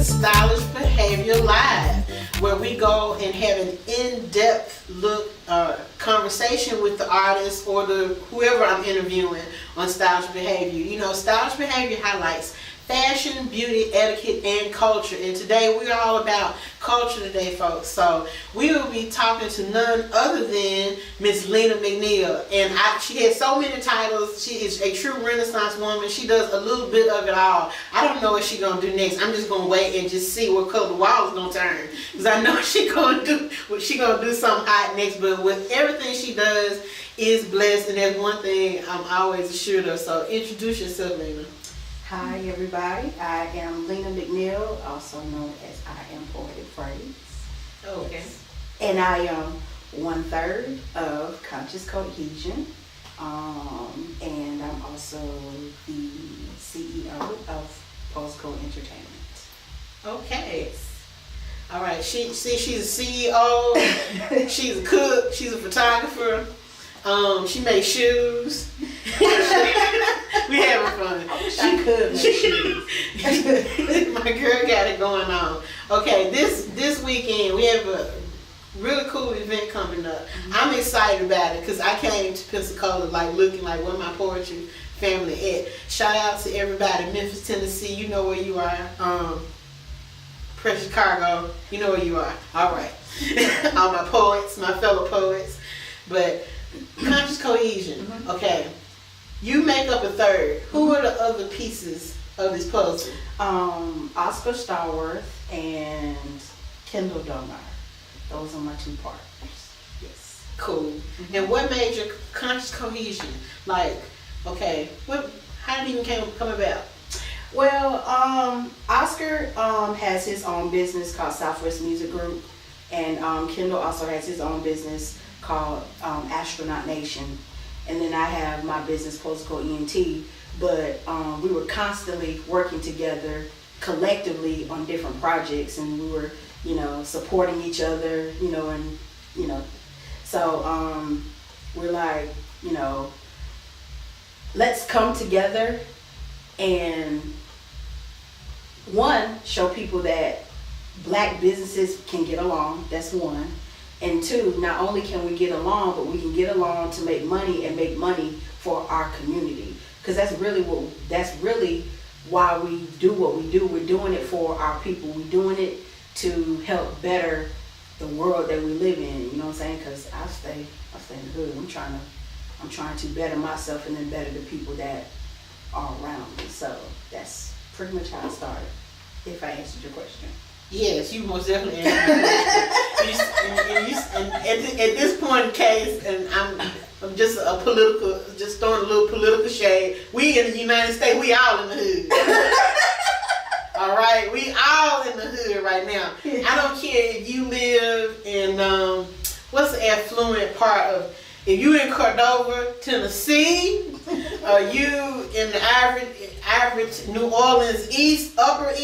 Stylish Behavior Live, where we go and have an in-depth look, conversation with the artist or whoever I'm interviewing on stylish behavior. You know, stylish behavior highlights fashion, beauty, etiquette, and culture. And today we're all about culture today, folks. So we will be talking to none other than Miss Lena McNeil. And she has so many titles. She is a true Renaissance woman. She does a little bit of it all. I don't know what she's going to do next. I'm just going to wait and just see what color the wall is going to turn. Because I know she's going to do something hot next. But with everything she does is blessed. And that's one thing I'm always assured of. So introduce yourself, Lena. Hi everybody, I am Lena McNeil, also known as I Am Poetic Phrase. Okay. And I am 1/3 of Conscious Cohesion, and I'm also the CEO of Postcode Entertainment. Okay. All right. She's a CEO. She's a cook. She's a photographer. She makes shoes. We having fun. I could make shoes. My girl got it going on. Okay, this weekend we have a really cool event coming up. I'm excited about it because I came to Pensacola looking like where my poetry family at. Shout out to everybody in Memphis, Tennessee. You know where you are. Precious Cargo. You know where you are. All right. All my poets, my fellow poets. But Conscious Cohesion. Okay. You make up a third. Who are the other pieces of this puzzle? Oscar Starworth and Kendall Donar. Those are my two partners. Yes. Cool. And what made your Conscious Cohesion? Okay, how did it even come about? Well, Oscar has his own business called Southwest Music Group, and Kendall also has his own business called Astronaut Nation. And then I have my business, Postcode ENT, but we were constantly working together collectively on different projects, and we were, supporting each other, so we're like, let's come together and one, show people that black businesses can get along. That's one. And two, not only can we get along, but we can get along to make money and make money for our community. Because that's really why we do what we do. We're doing it for our people. We're doing it to help better the world that we live in. You know what I'm saying? Because I stay in the hood. I'm trying to better myself and then better the people that are around me. So that's pretty much how I started. If I answered your question. Yes, you most definitely answered and at this point in case, and I'm just just throwing a little political shade. We in the United States, we all in the hood. All right, we all in the hood right now. I don't care if you live in what's the affluent part of. If you in Cordova, Tennessee, or you in the average New Orleans upper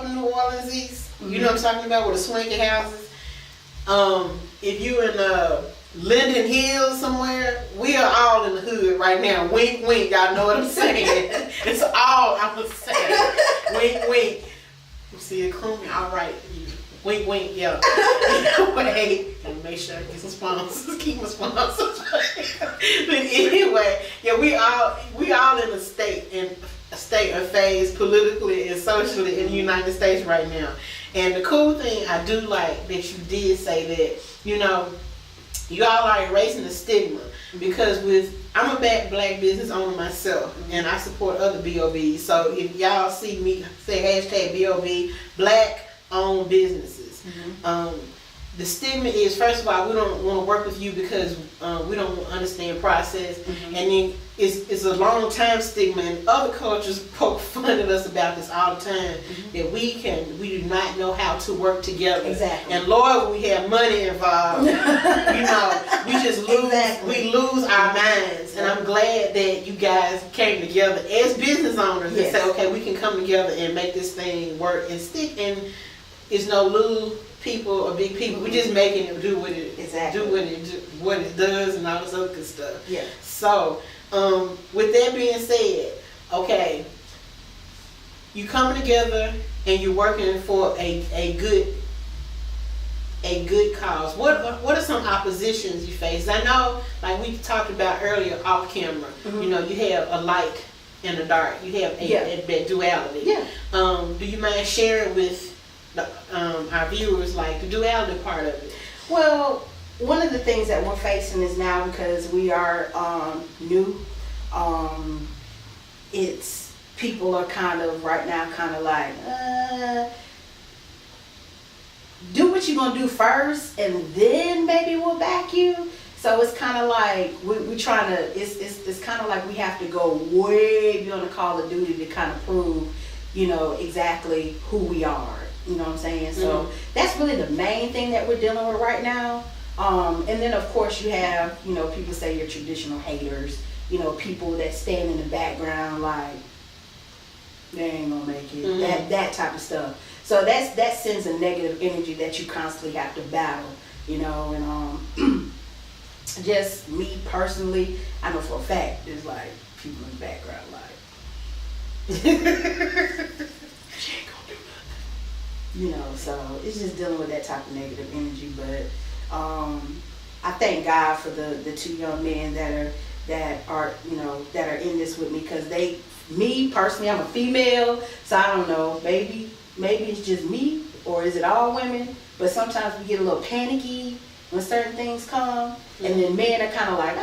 New Orleans East. You know what I'm talking about, with the swanky houses. If you in Linden Hills somewhere, we are all in the hood right now. Wink, wink. Y'all know what I'm saying. It's all I'm gonna say. Wink, wink. You see it, Clooney? All right. Wink, wink. Yeah. Anyway, gotta make sure I get some sponsors. Keep my sponsors. But anyway, yeah, we all in a state of phase politically and socially in the United States right now. And the cool thing I do like that you did say that, you all are erasing the stigma, because I'm a black business owner myself, and I support other BOBs. So if y'all see me say #BOB, black owned businesses. The stigma is, first of all, we don't want to work with you because we don't understand process, and then it's a long time stigma, and other cultures poke fun at us about this all the time, that we do not know how to work together. Exactly. And Lord, when we have money involved, we just lose our minds. And I'm glad that you guys came together as business owners and said, okay, we can come together and make this thing work and stick. And it's no little people or big people. We're just making it do what it what it does and all this other good stuff. Yeah. So with that being said, okay, you coming together and you're working for a good cause. What are some oppositions you face? I know, like we talked about earlier off camera, you know, you have a light and a dark. You have a duality. Yeah. Do you mind sharing with our viewers, like, the duality part of it? Well, one of the things that we're facing is now, because we are new, it's people are kind of right now kind of like, do what you're gonna do first and then maybe we'll back you. So it's kind of like we trying to, it's kind of like we have to go way beyond the call of duty to kind of prove, you know, exactly who we are. You know what I'm saying? So that's really the main thing that we're dealing with right now. And then of course you have, you know, people say you're traditional haters, you know, people that stand in the background like, they ain't gonna make it, that type of stuff. So that sends a negative energy that you constantly have to battle, you know, and just me personally, I know for a fact there's like people in the background like, she ain't gonna do nothing. You know, so it's just dealing with that type of negative energy. But I thank God for the two young men that are you know, that are in this with me, because me personally, I'm a female, so I don't know, maybe it's just me, or is it all women? But sometimes we get a little panicky when certain things come, and then men are kind of like,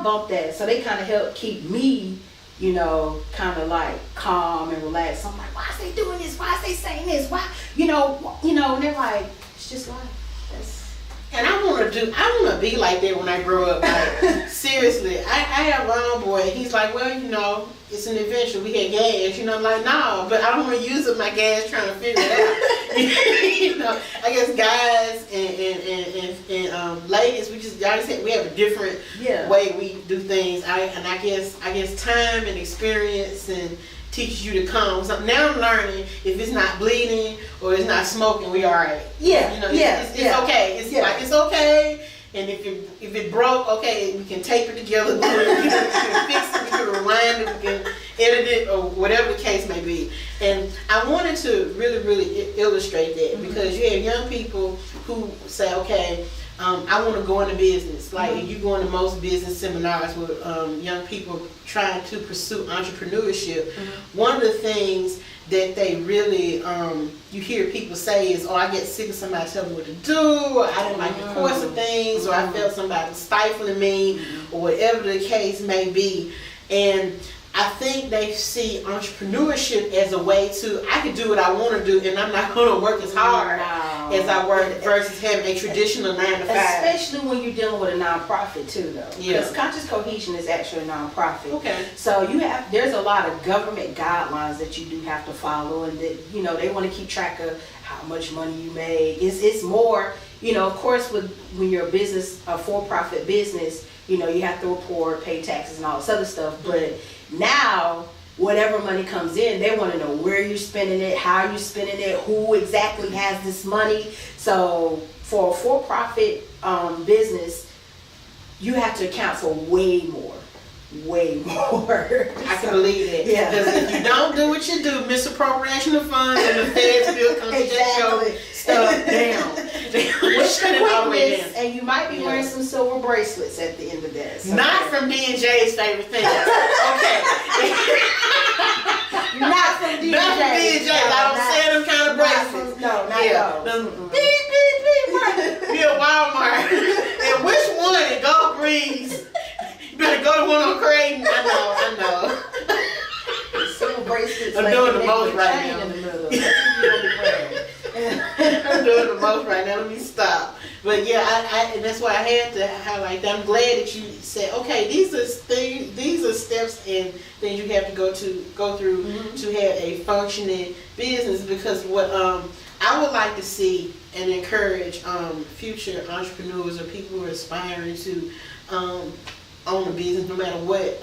bump that. So they kind of help keep me, you know, kind of like calm and relaxed. I'm like, why is they doing this? Why is they saying this? Why, you know, and they're like, it's just life. And I want to be like that when I grow up. Like, seriously, I have one old boy. He's like, well, you know, it's an adventure. We had gas. You know, I'm like, no, but I don't want to use up my gas trying to figure it out. You know, I guess guys and ladies, we have a different way we do things. I guess time and experience and teaches you to calm. So now I'm learning, if it's not bleeding or it's not smoking, we all right. Yeah, you know, it's okay. It's like, it's okay. And if it broke, okay, we can tape it together. We can fix it. We can rewind it. We can edit it, or whatever the case may be. And I wanted to really illustrate that, because you have young people who say, okay, I want to go into business. Like, you go into most business seminars with young people trying to pursue entrepreneurship. One of the things that they really, you hear people say is, oh, I get sick of somebody telling me what to do, or I didn't like the course of things, or I felt somebody stifling me, or whatever the case may be. And I think they see entrepreneurship as a way to, I can do what I want to do, and I'm not going to work as hard as I work, versus having a traditional 9 to 5. Especially when you're dealing with a nonprofit too, though. Because Conscious Cohesion is actually a nonprofit. Okay. So there's a lot of government guidelines that you do have to follow, and that, you know, they want to keep track of how much money you made. It's more, you know, of course, when you're a for-profit business, you know, you have to report, pay taxes, and all this other stuff. But now, whatever money comes in, they want to know where you're spending it, how you're spending it, who exactly has this money. So for a for-profit business, you have to account for way more. I can believe it. Yeah. Because if you don't do what you do, misappropriation of funds, and the feds will come to shut your stuff down. With the quickness, and you might be wearing some silver bracelets at the end of that. So not from D&J's favorite thing. Okay. Not from D&J's. Not from D&J's. I don't sell them kind of bracelets. No, not those. Beep, beep, beep. Be a Walmart. And which one? It Gulf Breeze. You better go to one on Creighton. I know. Silver bracelets. I'm doing the most right now. In the middle. That's what you're gonna be wearing. I'm doing the most right now. Let me stop. But yeah, and that's why I had to highlight that. I'm glad that you said, okay, these are steps and things you have to go through to have a functioning business. Because what I would like to see and encourage future entrepreneurs or people who are aspiring to own a business, no matter what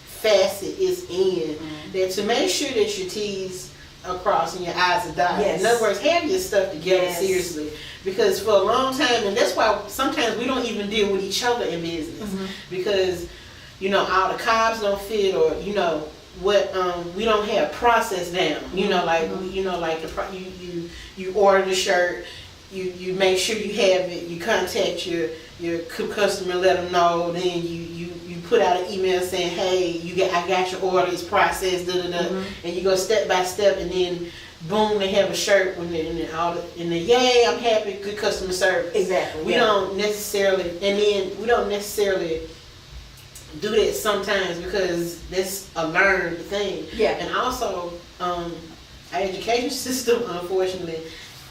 facet it's in, that to make sure that your T's are crossed and your I's are dotted. Yes. In other words, have your stuff together seriously. Because for a long time, and that's why sometimes we don't even deal with each other in business, because, you know, all the cobs don't fit, or, you know, what we don't have process down. You know, like you order the shirt, you make sure you have it, you contact your customer, let them know, then you put out an email saying, hey, I got your order, it's processed, and you go step by step, and then boom, they have a shirt when they're in the yay, I'm happy, good customer service. Exactly. We don't necessarily do that sometimes because that's a learned thing. Yeah. And also, our education system, unfortunately,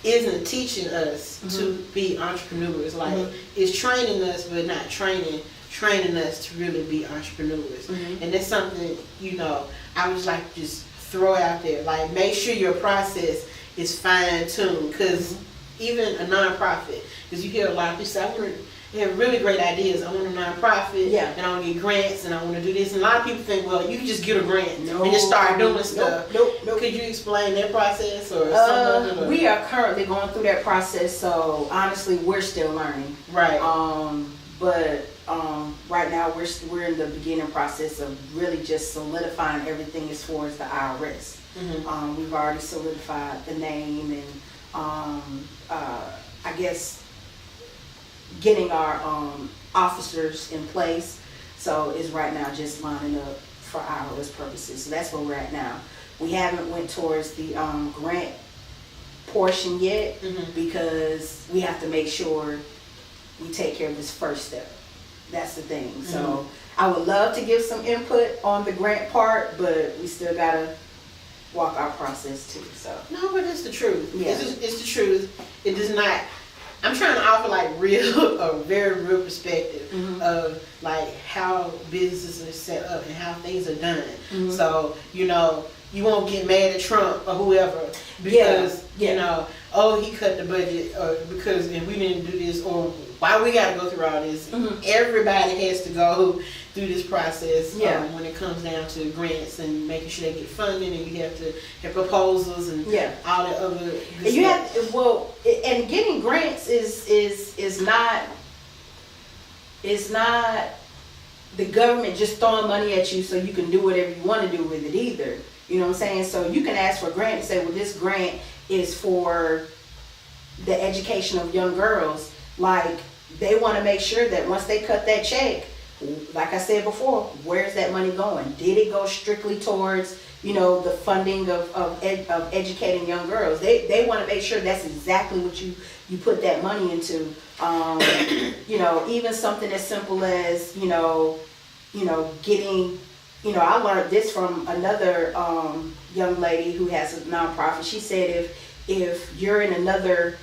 isn't teaching us to be entrepreneurs. Like, it's training us, but not training us to really be entrepreneurs. And that's something, I would like to just throw out there. Like, make sure your process is fine-tuned, because even a nonprofit, because you hear a lot of people say, they have really great ideas. I want a nonprofit, and I want to get grants, and I want to do this. And a lot of people think, well, you can just get a grant and just start doing stuff. Nope. Could you explain that process or something? We are currently going through that process, so honestly, we're still learning. Right. But right now, we're in the beginning process of really just solidifying everything as far as the IRS. We've already solidified the name and I guess getting our officers in place. So it's right now just lining up for IRS purposes. So that's where we're at now. We haven't went towards the grant portion yet because we have to make sure we take care of this first step. That's the thing. So I would love to give some input on the grant part, but we still gotta walk our process too. So no, but it's the truth. Yeah. It's the truth. It does not. I'm trying to offer like a very real perspective of like how businesses are set up and how things are done. So you won't get mad at Trump or whoever because oh, he cut the budget or because and we didn't do this, or why we got to go through all this. Everybody has to go through this process when it comes down to grants and making sure they get funding, and you have to have proposals and all that other good stuff. And getting grants is not the government just throwing money at you so you can do whatever you want to do with it either. You know what I'm saying? So you can ask for a grant and say, well, this grant is for the education of young girls. Like, they want to make sure that once they cut that check, like I said before, where's that money going? Did it go strictly towards, the funding of educating young girls? They want to make sure that's exactly what you put that money into. Even something as simple as, getting, I learned this from another young lady who has a nonprofit. She said if you're in another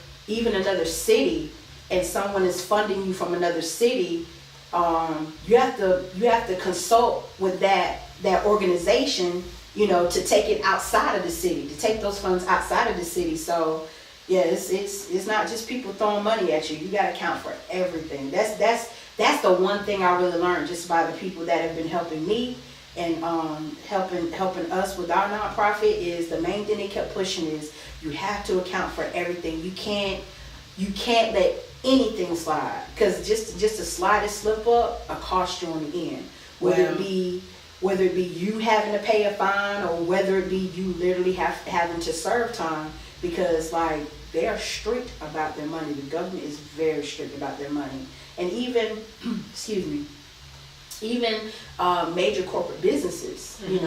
city and someone is funding you from another city, you have to consult with that organization, to take it outside of the city, to take those funds outside of the city. So yeah, it's not just people throwing money at you. You got to account for everything. That's the one thing I really learned just by the people that have been helping me and helping us with our nonprofit. Is the main thing they kept pushing is you have to account for everything. You can't let anything slide, because just a slightest slip up will cost you on the end. Whether it be you having to pay a fine, or whether it be you literally having to serve time, because like they are strict about their money. The government is very strict about their money, and even major corporate businesses. You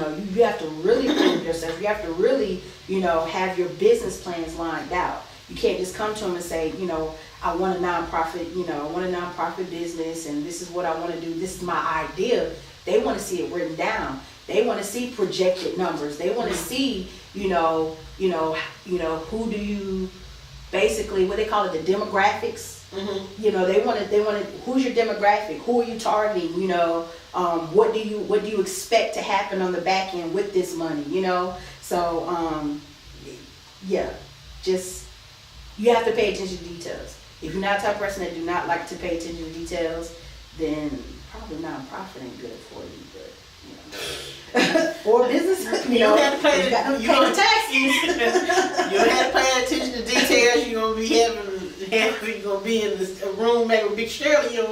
have to really prove yourself. You have to really have your business plans lined out. You can't just come to them and say, I want a nonprofit, I want a nonprofit business, and this is what I want to do. This is my idea. They want to see it written down. They want to see projected numbers. They want to see, who do you, basically what they call it, the demographics. They want to. Who's your demographic? Who are you targeting? What do you expect to happen on the back end with this money? So just. You have to pay attention to details. If you're not the type of person that do not like to pay attention to details, then probably nonprofit ain't good for you. But or business, you don't have to pay the taxes. You don't have to pay attention to details. You're gonna be in a room made with Big Shirley. You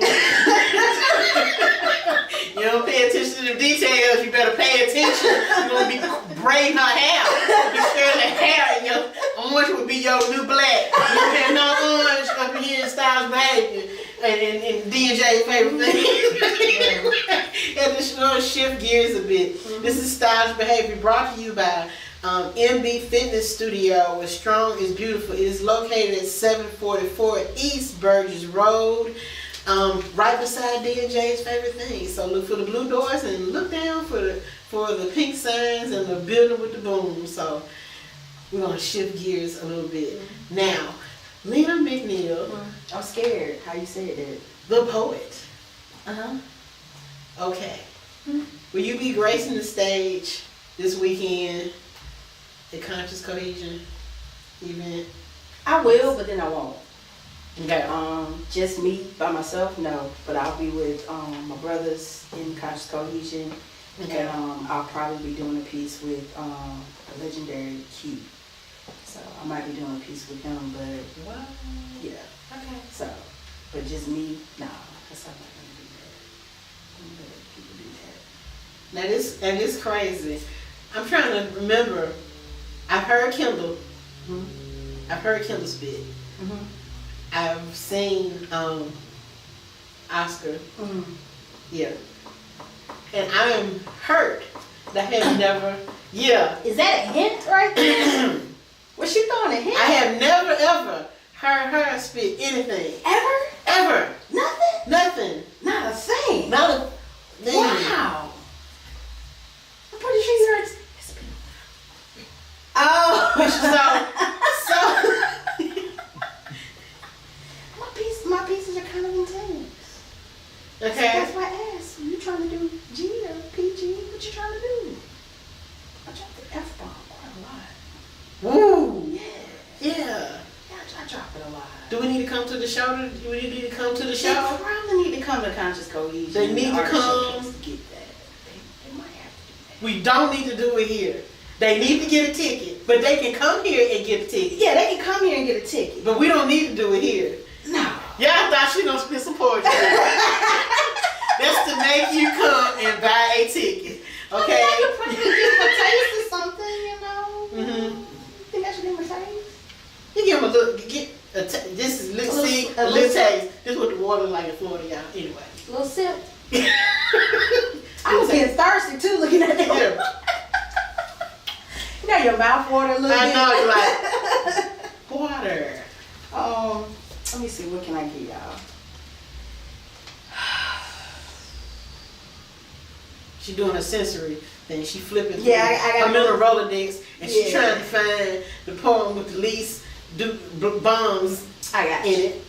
You don't pay attention to the details, you better pay attention. You're going to be braiding her hair. Be sure the hair in your orange would be your new black. You have no orange up in here in Styles Behavior and D&J's favorite thing. And just going to shift gears a bit. This is Styles Behavior brought to you by MB Fitness Studio, where strong is beautiful. It is located at 744 East Burgess Road, right beside D&J's favorite thing. So look for the blue doors and look down for the pink signs and the building with the boom. So we're gonna shift gears a little bit. Now, Lena McNeil. I'm scared. How you said that? The poet. Okay. Will you be gracing the stage this weekend? The Conscious Cohesion event? I will, but then I won't. Okay. Just me by myself, no. But I'll be with my brothers in Conscious Cohesion, Okay. and I'll probably be doing a piece with a legendary Q. So I might be doing a piece with him, but What? yeah. Okay. So, but just me, nah. That's not gonna do that. I'm gonna let people do that. Now this crazy. I'm trying to remember. I've heard Kendall. I've heard Kendall spit. I've seen Oscar. Yeah. And I am hurt that I have never. Yeah. Is that a hint right there? Was she throwing a hint? I have never ever heard her spit anything. Ever? Ever. Nothing? Nothing. Not a thing. Not a thing. Wow. I'm pretty sure you're. Oh. So my pieces are kind of intense. okay. That's why I asked. You trying to do G or PG? What you trying to do? I dropped the F-bomb quite a lot. Woo. Yeah. Yeah. I drop it a lot. Do we need to come to the show? Do we need to come to the They show? probably need to come to Conscious Cohesion. They need to Art come. Showcase to get that. They might have to do We don't need to do it here. They need to get a ticket, but they can come here and get a ticket. that. Yeah, they can come here and get a ticket. But we don't need to do it here. No. Y'all thought she gonna spit some poetry. That's to make you come and buy a ticket. Okay? I could probably give them a taste or something, you know. Think I should give them a taste? You give them a look. This is a little taste. This is what the water like in Florida, y'all. Anyway. A little sip. I was getting thirsty too looking at that. Yeah. You know your mouth water a little bit. I know, you're like water. Let me see, what can I get y'all? She doing a sensory thing. She flipping through. Yeah, I got I'm in a Rolodex, and she's Yeah. trying to find the poem with the least bombs I got in you. it.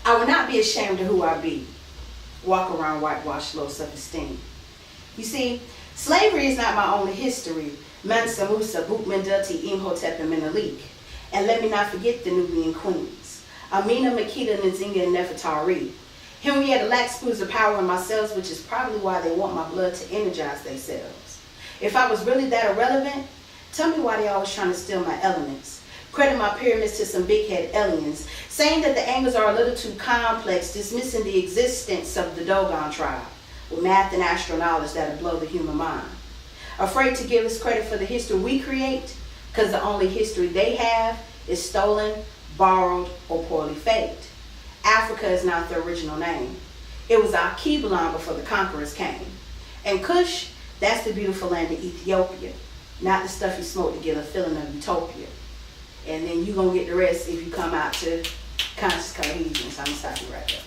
I will not be ashamed of who I be. Walk around whitewashed, low self-esteem. You see, slavery is not my only history. Mansa Musa, Bukmendati, Imhotep, and Menelik. And let me not forget the Nubian queens. Amina, Makita, Nzinga, and Nefertari. Henrietta lacks spools of power in my cells, which is probably why they want my blood to energize themselves. If I was really that irrelevant, tell me why they always trying to steal my elements. Credit my pyramids to some big-head aliens, saying that the angles are a little too complex, dismissing the existence of the Dogon tribe, with math and astro-knowledge that'll blow the human mind. Afraid to give us credit for the history we create, because the only history they have is stolen, borrowed, or poorly faked. Africa is not the original name. It was our Kiblan before the conquerors came. And Kush, that's the beautiful land of Ethiopia, not the stuff you smoke to get a feeling of utopia. And then you're going to get the rest if you come out to Conscious Cohesion. So I'm going to stop you right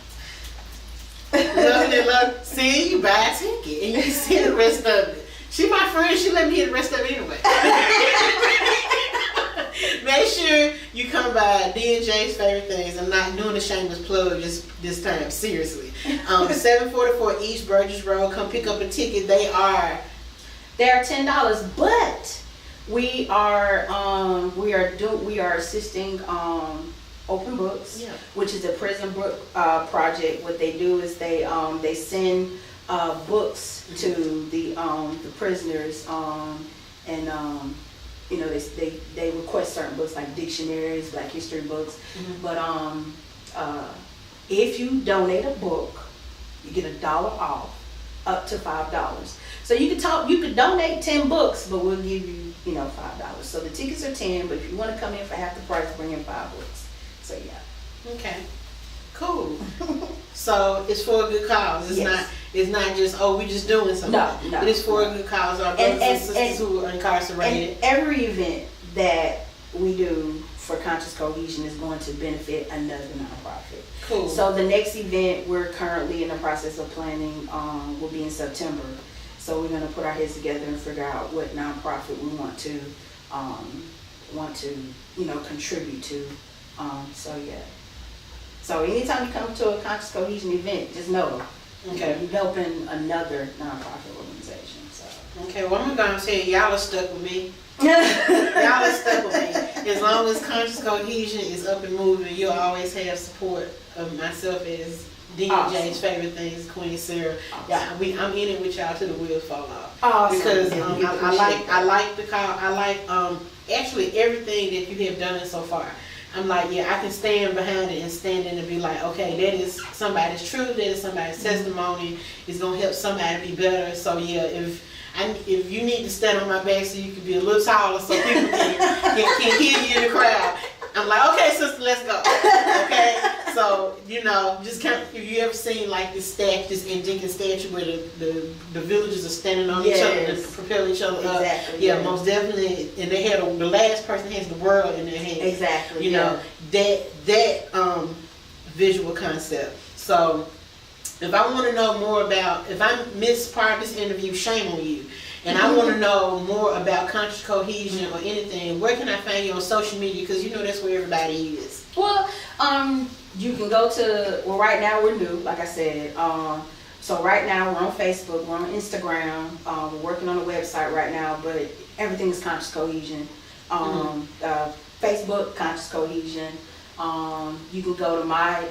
there. Love it, love. See, you buy a ticket and you can see the rest of it. She my friend, she let me hear the rest of it anyway. Make sure you come by D&J's favorite things. I'm not doing a shameless plug this time, seriously. 744 East Burgess Road. Come pick up a ticket. They are $10, but we are assisting Open Books, Yeah. which is a prison book project. What they do is they send books to the prisoners, and you know, they request certain books like dictionaries, Black history books. But if you donate a book, You get $1 off, up to $5. So you could donate 10 books, but we'll give you, $5. So the tickets are 10, but if you want to come in for half the price, bring in 5 books. So yeah. Okay. Cool. So it's for a good cause. It's not just, we just doing something. No. It is for a good cause. Our brothers and sisters who are incarcerated. And every event that we do for Conscious Cohesion is going to benefit another nonprofit. Cool. So the next event we're currently in the process of planning will be in September. So we're going to put our heads together and figure out what nonprofit we want to contribute to. So yeah. So anytime you come to a Conscious Cohesion event, just know you're helping another nonprofit organization. So. Okay, well I'm gonna tell you, y'all are stuck with me. Y'all are stuck with me. As long as Conscious Cohesion is up and moving, you'll always have support of myself as D and J's favorite things, Queen Sara. Yeah, I'm in it with y'all till the wheels fall off. Awesome. Because I like the call. I like actually everything that you have done so far. I'm like, I can stand behind it and stand in and be like, okay, that is somebody's truth, that is somebody's testimony. It's gonna help somebody be better. So if you need to stand on my back so you can be a little taller so people can hear you in the crowd, I'm like, okay, sister, let's go. Okay, so just kind of, if you ever seen like this Indian statue where the villagers are standing on each other and propel each other up. Exactly. Most definitely. And they had the last person has the world in their hand. Exactly. That visual concept. So if I want to know more about, if I missed part of this interview, shame on you. And I want to know more about Conscious Cohesion or anything, where can I find you on social media? Because that's where everybody is. Well, you can go to, right now we're new, like I said. So right now we're on Facebook, we're on Instagram, we're working on a website right now, but everything is Conscious Cohesion. Facebook, Conscious Cohesion. You can go to my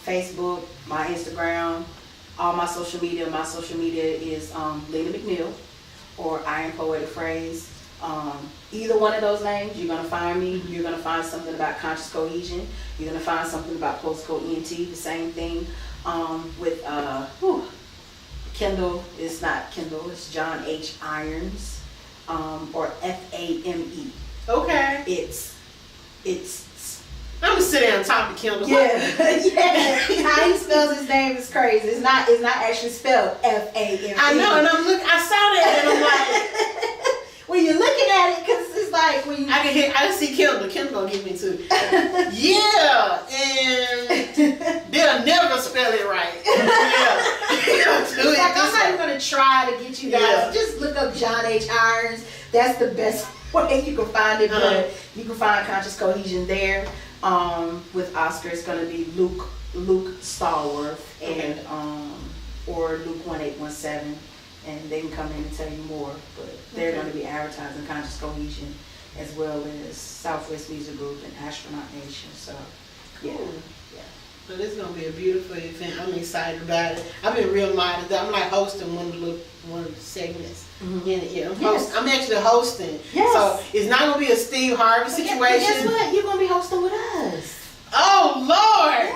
Facebook, my Instagram, all my social media. My social media is Lena McNeil or I Am Poetic Phrase. Either one of those names, you're going to find me. You're going to find something about Conscious Cohesion. You're going to find something about Postcode ENT, the same thing. With Kindle, it's not Kindle, it's John H. Irons, or FAME. Okay. It's I'm gonna sit down and talk to Kindle. Yeah. How he spells his name is crazy. It's not actually spelled FAME. I know, and I saw that, and I'm like, when you're looking at it, because it's like when you I see Kindle gonna get me too. Yeah, and they'll never spell it right. It's like, I'm not even gonna try to get you guys. Just look up John H. Irons. That's the best way you can find it. But you can find Conscious Cohesion there. With Oscar, it's going to be Luke Stallworth and or Luke 1817, and they can come in and tell you more. But they're going to be advertising Conscious Cohesion as well as Southwest Music Group and Astronaut Nation. So, yeah. But it's gonna be a beautiful event. I'm excited about it. I've been real minded. I'm like hosting one of the segments. Mm-hmm. I'm actually hosting. Yes. So it's not gonna be a Steve Harvey situation. Guess what? You're gonna be hosting with us. Oh Lord.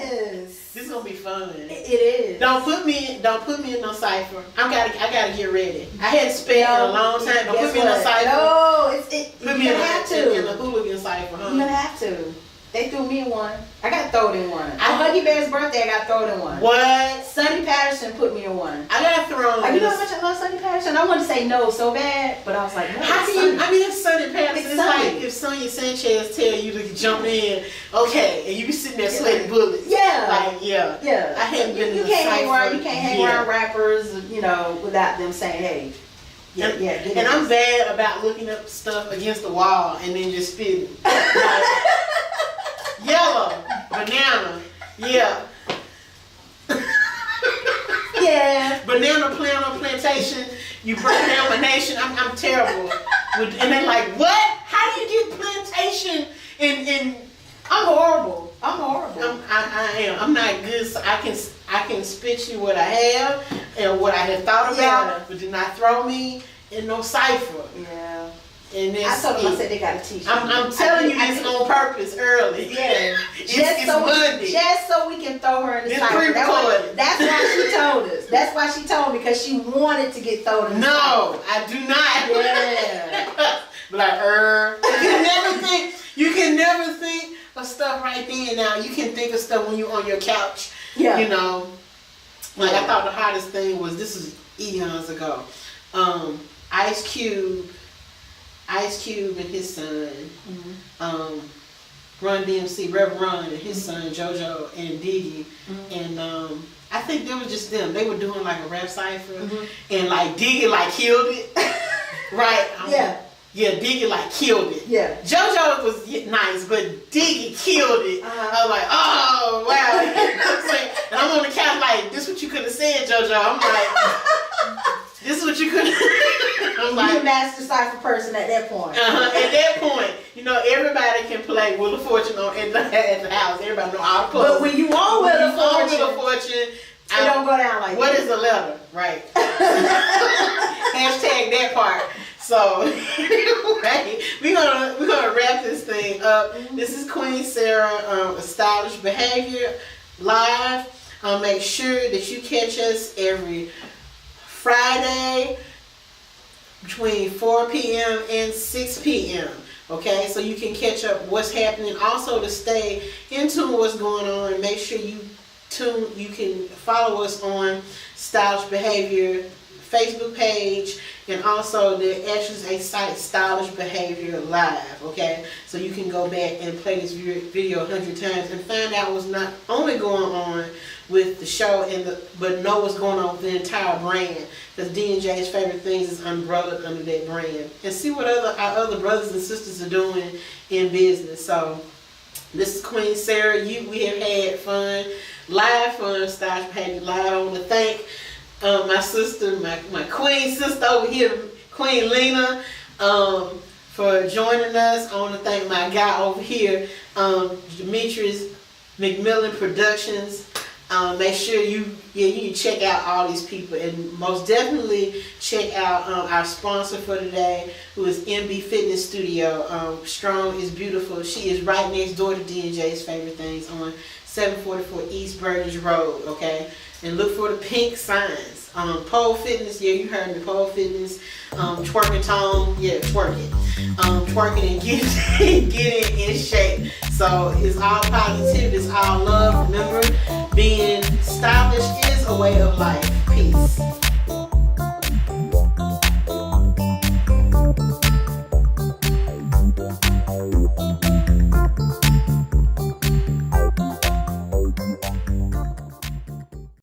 Yes. This is gonna be fun. It is. Don't put me in no cipher. I gotta get ready. I hadn't spent in a long time. Don't put me in no cipher. No, put me in the hooligan cipher. You're gonna have to. They threw me in one. I got thrown in one. On Huggy Bear's birthday, I got thrown in one. What? Sonny Patterson put me in one. I got thrown in. You know how much I love Sonny Patterson? I wanted to say no so bad, but I was like, no. How can you? I mean, it's Sonny Patterson. It's like if Sonia Sanchez tell you to jump in, okay, and you be sitting there sweating bullets. Yeah. Like, yeah. I haven't been. You can't hang around rappers, without them saying, hey. And I'm bad about looking up stuff against the wall and then just spitting. Yellow, banana, yeah. Banana plant on plantation, you burn down my nation. I'm terrible. And they're like, what? How do you get plantation in I'm horrible. I am. I'm not good. So I can spit you what I have and what I have thought about, but do not throw me in no cipher. Yeah. And I told them, I said they got to teach. I'm telling you this on purpose early. Yeah. It's Monday. Just so we can throw her in the It's cycle. pre-recorded. That's why she told us. That's why she told me, because she wanted to get thrown in the cycle. No, I do not. Yeah. Like, you can never think of stuff right then. Now, you can think of stuff when you're on your couch. Yeah. You know, like I thought the hottest thing was, this is eons ago. Ice Cube and his son, Run DMC, Reverend Run and his son JoJo and Diggy, and I think they were just them. They were doing like a rap cipher, and like Diggy like killed it, right? Yeah, Diggy like killed it. Yeah, JoJo was nice, but Diggy killed it. I was like, oh wow, you know what I'm saying? And I'm on the couch like, this what you could have said, JoJo. I'm like, this is what you could. I'm like, you're a master cipher person at that point. At that point, you know, everybody can play Wheel of Fortune at the house. Everybody know how to play. But when you on Wheel of Fortune, it don't go down like what that. Is the letter? Right. Hashtag that part. So anyway, we're gonna wrap this thing up. This is Queen Sara, Stylish Behavior Live. Make sure that you catch us every Friday between 4 p.m. and 6 p.m. Okay, so you can catch up what's happening. Also, to stay in tune with what's going on, make sure you can follow us on Stylish Behavior Facebook page, and also there actually is a site, Stylish Behavior Live. Okay, so you can go back and play this video 100 times and find out what's not only going on with the show but know what's going on with the entire brand, because D&J's Favorite Things is umbrellaed under that brand, and see what our other brothers and sisters are doing in business. So this is Queen Sara. We have had fun, live fun, Stylish Behavior Live. I want to thank my sister, my queen sister over here, Queen Lena, for joining us. I want to thank my guy over here, Demetrius McNeil Productions. Make sure you check out all these people, and most definitely check out our sponsor for today, who is MB Fitness Studio. Strong is beautiful. She is right next door to D&J's Favorite Things on 744 East Burgess Road. Okay, and look for the pink signs. Pole Fitness, yeah, you heard me. Pole Fitness, twerking tone, yeah, twerking, twerking and getting in shape. So it's all positive, it's all love. Remember, being stylish is a way of life. Peace.